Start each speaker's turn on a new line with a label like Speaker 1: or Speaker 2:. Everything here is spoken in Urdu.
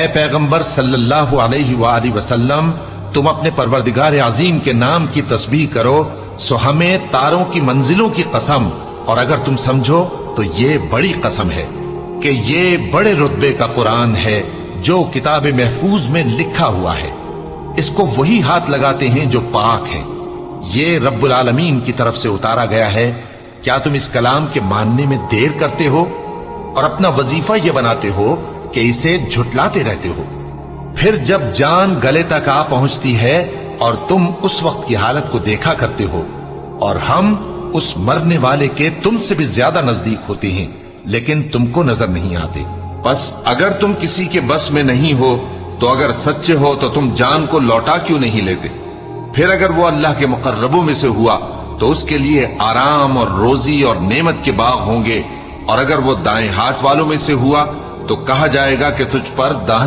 Speaker 1: اے پیغمبر صلی اللہ علیہ وآلہ وسلم، تم اپنے پروردگار عظیم کے نام کی تسبیح کرو، سو ہمیں تاروں کی منزلوں کی قسم، اور اگر تم سمجھو تو یہ بڑی قسم ہے کہ یہ بڑے رتبے کا قرآن ہے جو کتاب محفوظ میں لکھا ہوا ہے، اس کو وہی ہاتھ لگاتے ہیں جو پاک ہیں، یہ رب العالمین کی طرف سے اتارا گیا ہے۔ کیا تم اس کلام کے ماننے میں دیر کرتے ہو اور اپنا وظیفہ یہ بناتے ہو کہ اسے جھٹلاتے رہتے ہو؟ پھر جب جان گلے تک آ پہنچتی ہے اور تم اس وقت کی حالت کو دیکھا کرتے ہو، اور ہم اس مرنے والے کے تم سے بھی زیادہ نزدیک ہوتے ہیں لیکن تم کو نظر نہیں آتے۔ بس اگر تم کسی کے بس میں نہیں ہو تو اگر سچے ہو تو تم جان کو لوٹا کیوں نہیں لیتے؟ پھر اگر وہ اللہ کے مقربوں میں سے ہوا تو اس کے لیے آرام اور روزی اور نعمت کے باغ ہوں گے، اور اگر وہ دائیں ہاتھ والوں میں سے ہوا تو کہا جائے گا کہ تجھ پر داہنے